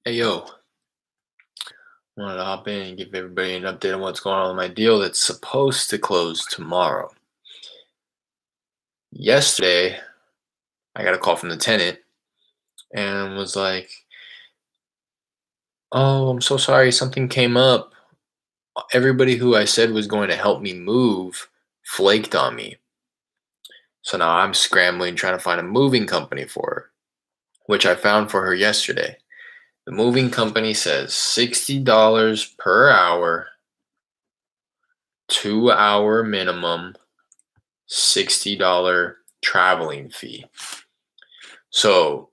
Hey yo, wanted to hop in and give everybody an update on what's going on with my deal that's supposed to close tomorrow. Yesterday, I got a call from the tenant and was like, "Oh, I'm so sorry, something came up. Everybody who I said was going to help me move flaked on me. So now I'm scrambling trying to find a moving company for her, which I found for her yesterday. The moving company says $60 per hour, 2 hour minimum, $60 traveling fee. So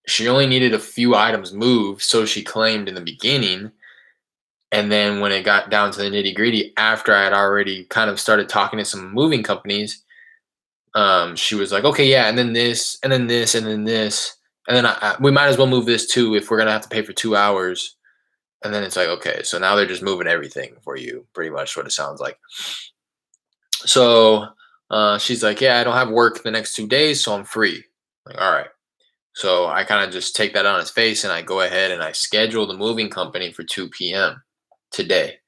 she only needed a few items moved, so she claimed in the beginning. And then when it got down to the nitty gritty, after I had already kind of started talking to some moving companies, she was like, okay, yeah, and then this, and then this, and then this. And then we might as well move this too if we're going to have to pay for 2 hours. And then it's like, okay, so now they're just moving everything for you, pretty much what it sounds like. So she's like, yeah, I don't have work the next 2 days, so I'm free. Like, all right. So I kind of just take that on its face and I go ahead and I schedule the moving company for 2 p.m. today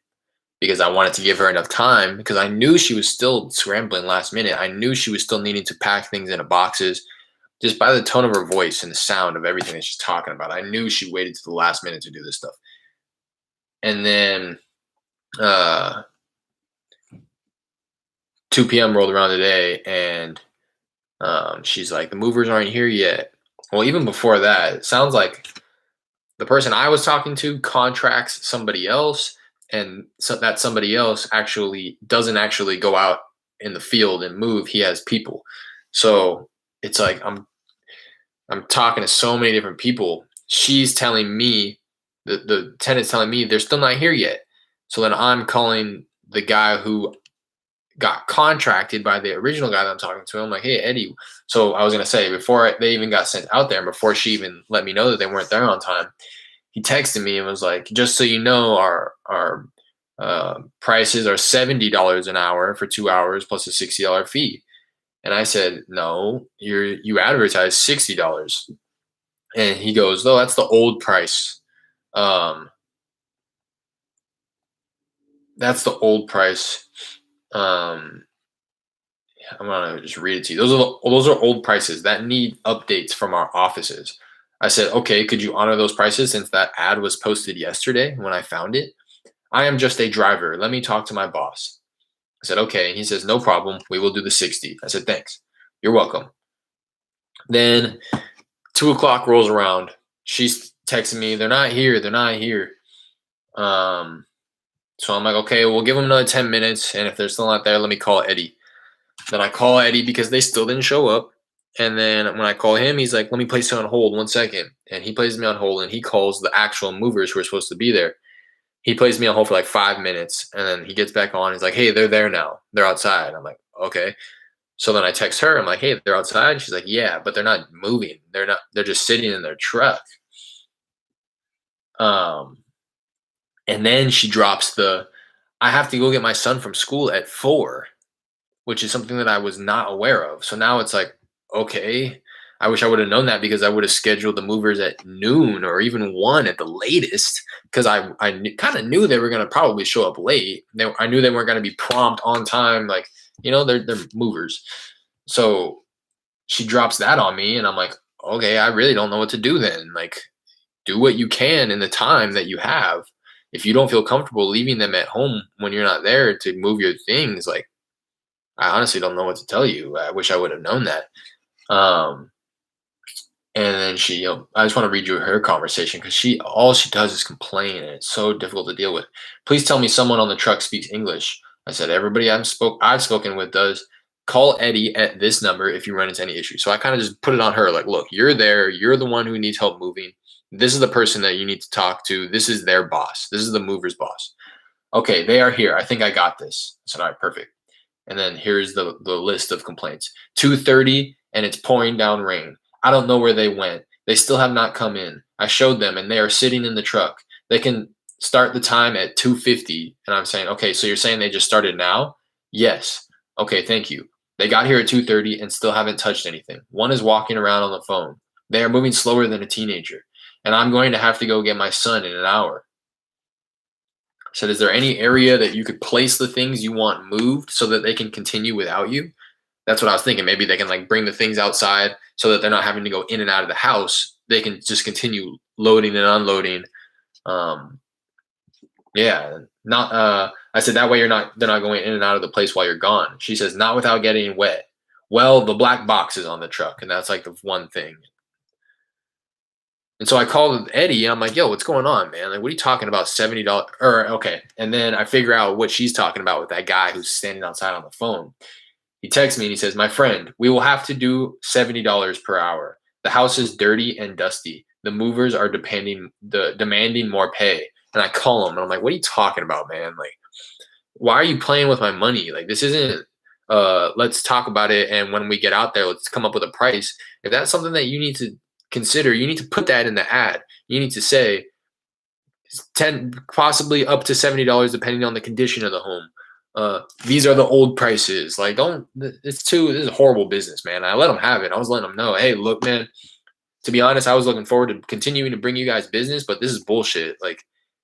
because I wanted to give her enough time because I knew she was still scrambling last minute. I knew she was still needing to pack things into boxes just by the tone of her voice and the sound of everything that she's talking about. I knew she waited to the last minute to do this stuff. And then uh, 2 p.m. rolled around today and she's like, the movers aren't here yet. Well, even before that, it sounds like the person I was talking to contracts somebody else, and so that somebody else actually doesn't actually go out in the field and move. He has people. So it's like I'm talking to so many different people. She's telling me the tenant's telling me they're still not here yet. So then I'm calling the guy who got contracted by the original guy that I'm talking to. I'm like, hey Eddie. So I was gonna say before they even got sent out there, and before she even let me know that they weren't there on time, he texted me and was like, just so you know, our prices are $70 an hour for 2 hours plus a $60 fee. And I said, no, you advertise $60. And he goes, no, that's the old price. Um, that's the old price. Um, I'm gonna just read it to you. Those are old prices that need updates from our offices. I said, okay, could you honor those prices since that ad was posted yesterday when I found it? I am just a driver. Let me talk to my boss. I said, okay. And he says, no problem. We will do the 60. I said, thanks. You're welcome. Then 2 o'clock rolls around. She's texting me, they're not here. They're not here. Um, so I'm like, okay, we'll give them another 10 minutes. And if they're still not there, let me call Eddie. Then I call Eddie because they still didn't show up. And then when I call him, he's like, let me place you on hold 1 second. And he places me on hold and he calls the actual movers who are supposed to be there. He plays me on hold for like 5 minutes and then he gets back on. He's like, hey, they're there now. They're outside. I'm like, okay. So then I text her. I'm like, hey, they're outside. She's like, yeah, but they're not moving. They're just sitting in their truck. Um, and then she drops I have to go get my son from school at 4, which is something that I was not aware of. So now it's like, okay, I wish I would have known that because I would have scheduled the movers at noon or even 1 at the latest because I kind of knew they were going to probably show up late. I knew they weren't going to be prompt on time. Like, they're movers. So she drops that on me and I'm like, okay, I really don't know what to do then. Like, do what you can in the time that you have. If you don't feel comfortable leaving them at home when you're not there to move your things, like, I honestly don't know what to tell you. I wish I would have known that. Um, and then I just want to read you her conversation because all she does is complain and it's so difficult to deal with. Please tell me someone on the truck speaks English. I said, everybody I've spoken with does. Call Eddie at this number if you run into any issues. So I kind of just put it on her like, look, you're there. You're the one who needs help moving. This is the person that you need to talk to. This is their boss. This is the mover's boss. Okay, they are here. I think I got this. I said, all right, perfect. And then here's the list of complaints. 2:30 and it's pouring down rain. I don't know where they went. They still have not come in. I showed them and they are sitting in the truck. They can start the time at 2:50 and I'm saying, "Okay, so you're saying they just started now?" Yes. Okay, thank you. They got here at 2:30 and still haven't touched anything. One is walking around on the phone. They are moving slower than a teenager. and I'm going to have to go get my son in an hour. I said, is there any area that you could place the things you want moved so that they can continue without you? That's what I was thinking. Maybe they can like bring the things outside so that they're not having to go in and out of the house. They can just continue loading and unloading. Um, yeah, not. I said that way they're not going in and out of the place while you're gone. She says not without getting wet. Well, the black box is on the truck, and that's like the one thing. And so I called Eddie and I'm like, yo, what's going on, man? Like, what are you talking about? $70. Or, okay. And then I figure out what she's talking about with that guy who's standing outside on the phone. He texts me and he says, my friend, we will have to do $70 per hour. The house is dirty and dusty. The movers are demanding more pay. And I call him and I'm like, what are you talking about, man? Like, why are you playing with my money? Like, this isn't, let's talk about it. And when we get out there, let's come up with a price. If that's something that you need to consider, you need to put that in the ad. You need to say 10, possibly up to $70, depending on the condition of the home. These are the old prices. Like, don't, this is a horrible business, man. I let them have it. I was letting them know, hey, look, man, to be honest, I was looking forward to continuing to bring you guys business, but this is bullshit. Like,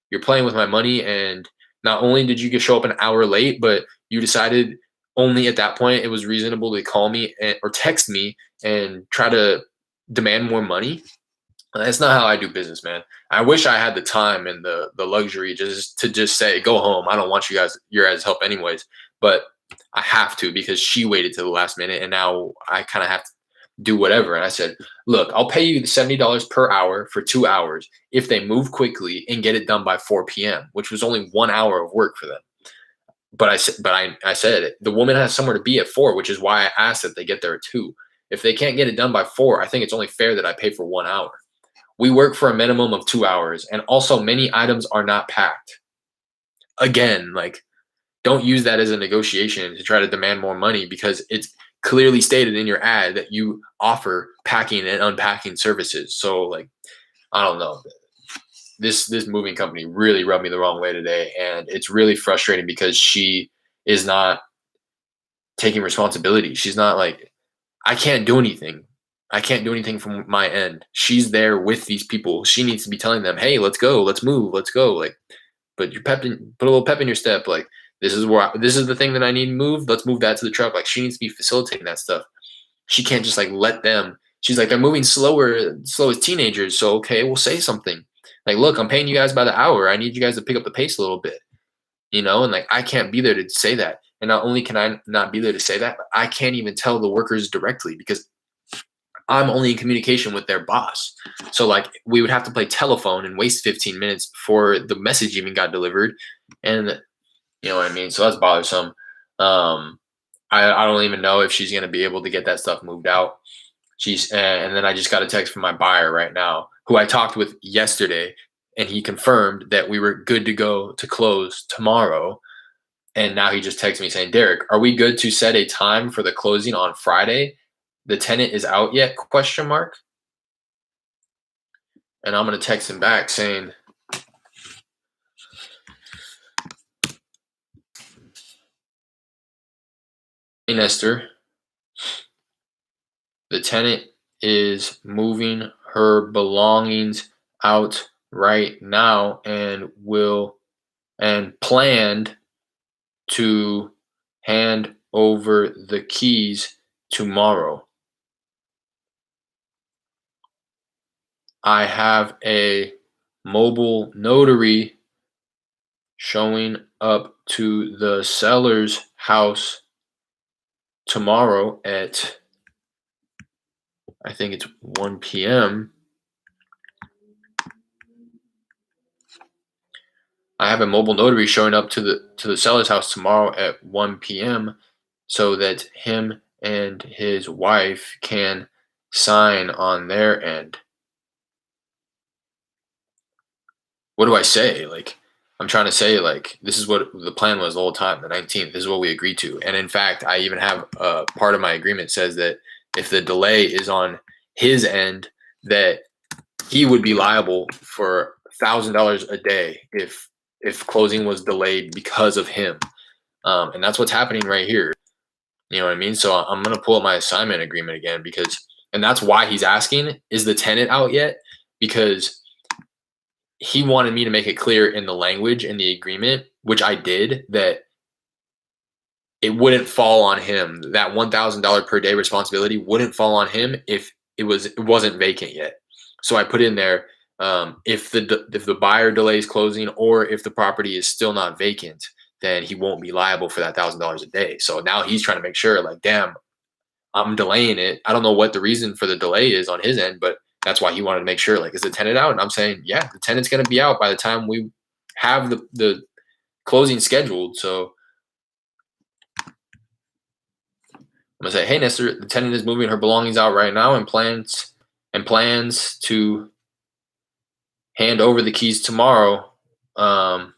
you're playing with my money, and not only did you show up an hour late, but you decided only at that point it was reasonable to call me or text me and try to demand more money. That's not how I do business, man. I wish I had the time and the luxury to say go home. I don't want your guys' help anyways, but I have to because she waited to the last minute, and now I kind of have to do whatever. And I said, look, I'll pay you $70 per hour for 2 hours if they move quickly and get it done by 4 p.m., which was only 1 hour of work for them. But I said the woman has somewhere to be at 4, which is why I asked that they get there at 2. If they can't get it done by 4, I think it's only fair that I pay for 1 hour. We work for a minimum of 2 hours, and also many items are not packed. Again, like, don't use that as a negotiation to try to demand more money because it's clearly stated in your ad that you offer packing and unpacking services. So, like, I don't know. This moving company really rubbed me the wrong way today, and it's really frustrating because she is not taking responsibility. She's not like, I can't do anything. I can't do anything from my end. She's there with these people. She needs to be telling them, "Hey, let's go, let's move, let's go." Like, but put a little pep in your step. Like, this is the thing that I need moved. Let's move that to the truck. Like, she needs to be facilitating that stuff. She can't just like let them. She's like, they're moving slow as teenagers. So okay, we'll say something. Like, look, I'm paying you guys by the hour. I need you guys to pick up the pace a little bit, and like, I can't be there to say that. And not only can I not be there to say that, but I can't even tell the workers directly because I'm only in communication with their boss. So like, we would have to play telephone and waste 15 minutes before the message even got delivered. And you know what I mean? So that's bothersome. I don't even know if she's going to be able to get that stuff moved out. And then I just got a text from my buyer right now, who I talked with yesterday, and he confirmed that we were good to go to close tomorrow. And now he just texted me saying, Derek, are we good to set a time for the closing on Friday? The tenant is out yet? Question mark. And I'm going to text him back saying, hey, Nestor, the tenant is moving her belongings out right now and planned to hand over the keys tomorrow. I have a mobile notary showing up to the seller's house tomorrow at, I think it's 1 p.m. I have a mobile notary showing up to the seller's house tomorrow at 1 p.m. so that him and his wife can sign on their end. What do I say? Like, I'm trying to say, like, this is what the plan was the whole time, the 19th. This is what we agreed to. And in fact, I even have part of my agreement says that if the delay is on his end, that he would be liable for $1,000 a day if closing was delayed because of him. And that's what's happening right here. You know what I mean? So I'm going to pull up my assignment agreement again and that's why he's asking, is the tenant out yet? Because he wanted me to make it clear in the language in the agreement, which I did, that it wouldn't fall on him. That $1,000 per day responsibility wouldn't fall on him if it wasn't vacant yet. So I put in there, if the buyer delays closing or if the property is still not vacant, then he won't be liable for that $1,000 a day. So now he's trying to make sure, like, damn, I'm delaying it. I don't know what the reason for the delay is on his end, but that's why he wanted to make sure, like, is the tenant out? And I'm saying, yeah, the tenant's going to be out by the time we have the closing scheduled. So I'm gonna say, hey, Nestor, the tenant is moving her belongings out right now and plans to hand over the keys tomorrow. Um,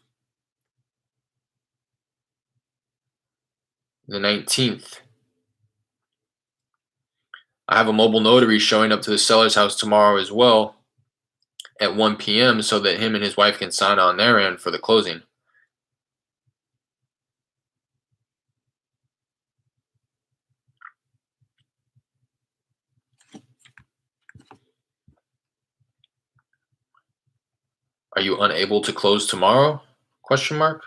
the 19th. I have a mobile notary showing up to the seller's house tomorrow as well at 1 p.m. so that him and his wife can sign on their end for the closing. Are you unable to close tomorrow? Question mark.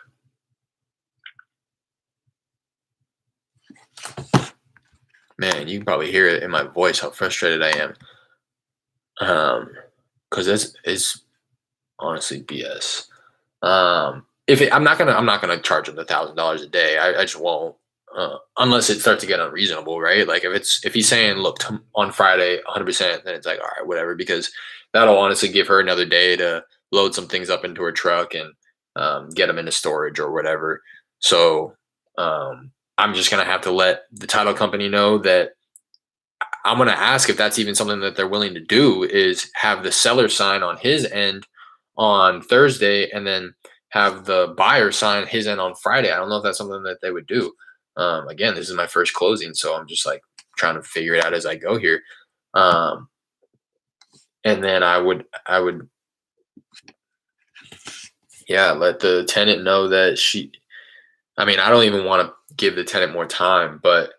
Man, you can probably hear it in my voice how frustrated I am. Because this is honestly BS. I'm not gonna charge him the $1,000 a day. I just won't, unless it starts to get unreasonable, right? Like if he's saying, look, on Friday, 100%, then it's like, all right, whatever, because that'll honestly give her another day to load some things up into her truck and get them into storage or whatever. So I'm just gonna have to let the title company know that I'm gonna ask if that's even something that they're willing to do, is have the seller sign on his end on Thursday and then have the buyer sign his end on Friday. I don't know if that's something that they would do. Again, this is my first closing, so I'm just like trying to figure it out as I go here. Um, and then I would, yeah, let the tenant know that I mean, I don't even want to give the tenant more time, but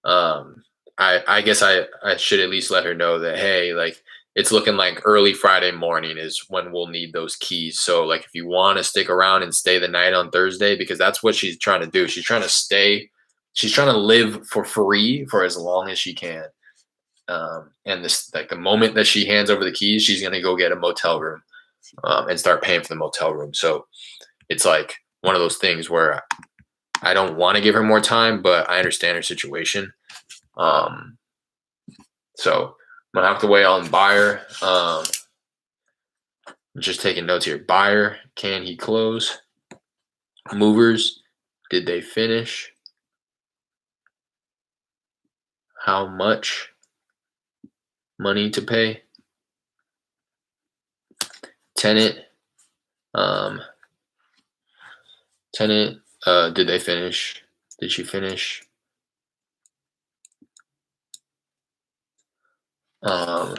I guess I should at least let her know that, hey, like, it's looking like early Friday morning is when we'll need those keys. So like if you want to stick around and stay the night on Thursday, because that's what she's trying to do. She's trying to live for free for as long as she can. And this, like, the moment that she hands over the keys, she's gonna go get a motel room and start paying for the motel room. So it's like one of those things where I don't want to give her more time, but I understand her situation. Um, so I'm gonna have to wait on buyer. I'm just taking notes here. Buyer, can he close? Movers, did they finish? How much money to pay? Tenant, um, tenant, did they finish? Did she finish? Um,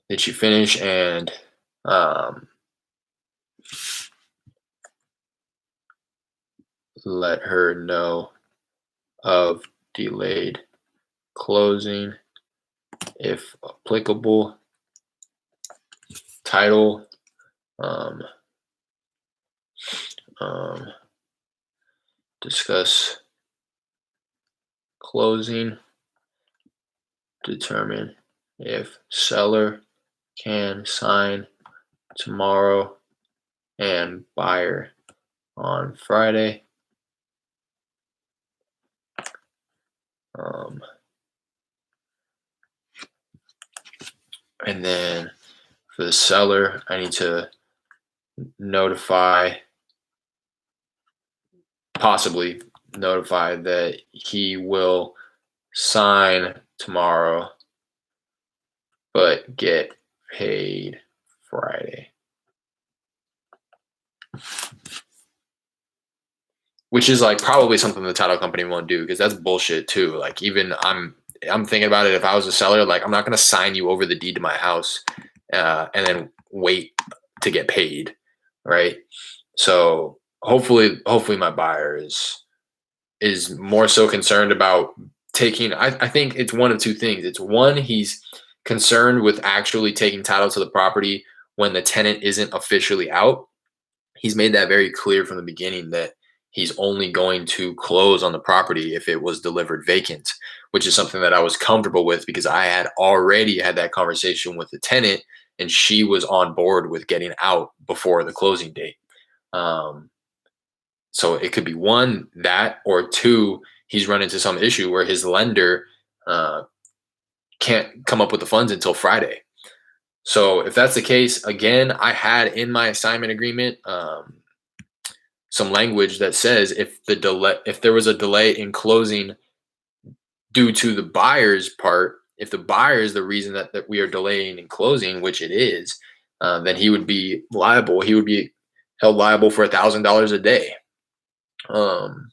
did she finish? And let her know of delayed closing if applicable. Title, um, discuss closing, determine if seller can sign tomorrow and buyer on Friday. And then for the seller, I need to possibly notify that he will sign tomorrow, but get paid Friday. Which is like probably something the title company won't do, because that's bullshit too. Like, even I'm thinking about it. If I was a seller, like, I'm not going to sign you over the deed to my house and then wait to get paid, right? So hopefully my buyer is more so concerned about taking. I think it's one of two things. It's one, he's concerned with actually taking title to the property when the tenant isn't officially out. He's made that very clear from the beginning that he's only going to close on the property if it was delivered vacant, which is something that I was comfortable with because I had already had that conversation with the tenant and she was on board with getting out before the closing date. Um, so it could be one, that, or two, he's run into some issue where his lender uh, can't come up with the funds until Friday. So if that's the case, again, I had in my assignment agreement some language that says if there was a delay in closing due to the buyer's part, if the buyer is the reason that we are delaying in closing, which it is, then he would be liable. He would be held liable for $1,000 a day, um,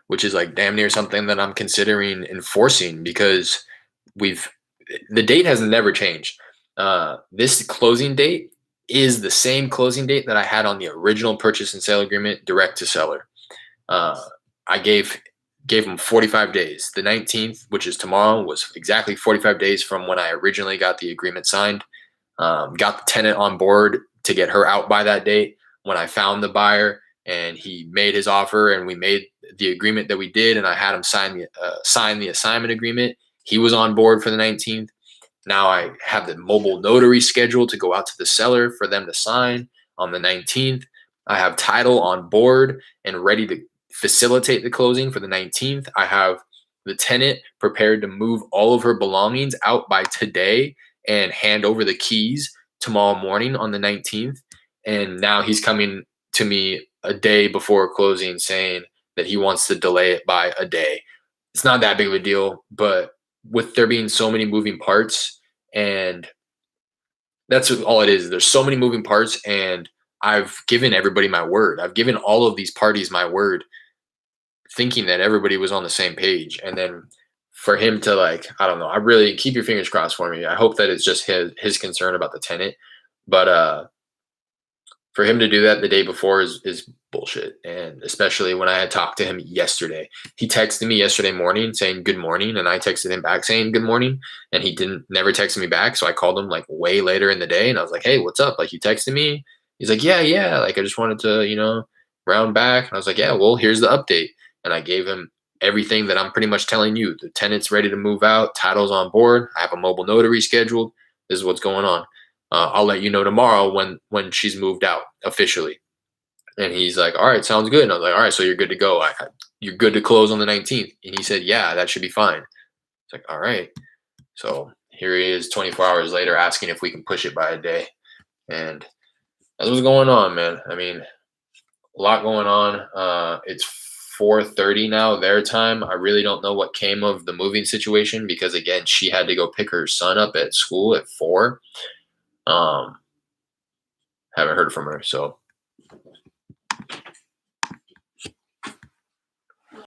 which is like damn near something that I'm considering enforcing because we've the date has never changed. This closing date is the same closing date that I had on the original purchase and sale agreement, direct to seller. Uh, I gave him 45 days. The 19th, which is tomorrow, was exactly 45 days from when I originally got the agreement signed. Got the tenant on board to get her out by that date. When I found the buyer and he made his offer and we made the agreement that we did, and I had him sign the assignment agreement, he was on board for the 19th. Now I have the mobile notary scheduled to go out to the seller for them to sign on the 19th. I have title on board and ready to facilitate the closing for the 19th. I have the tenant prepared to move all of her belongings out by today and hand over the keys tomorrow morning on the 19th. And now he's coming to me a day before closing saying that he wants to delay it by a day. It's not that big of a deal, but with there being so many moving parts, and that's all it is. There's so many moving parts, and I've given everybody my word. I've given all of these parties my word, thinking that everybody was on the same page. And then for him to like, I don't know, I really keep your fingers crossed for me. I hope that it's just his concern about the tenant. But for him to do that the day before is bullshit. And especially when I had talked to him yesterday, he texted me yesterday morning saying good morning, and I texted him back saying good morning, and he didn't never texted me back. So I called him like way later in the day, and I was like, hey, what's up? Like, you texted me? He's like, yeah, like I just wanted to round back. And I was like, yeah, well, here's the update, and I gave him everything that I'm pretty much telling you. The tenant's ready to move out, title's on board, I have a mobile notary scheduled. This is what's going on. I'll let you know tomorrow when she's moved out officially. And he's like, all right, sounds good. And I was like, all right, so you're good to go. You're good to close on the 19th. And he said, yeah, that should be fine. It's like, all right. So here he is 24 hours later asking if we can push it by a day. And that's what's going on, man. I mean, a lot going on. It's 4:30 now, their time. I really don't know what came of the moving situation because, again, she had to go pick her son up at school at 4. Um, haven't heard from her. So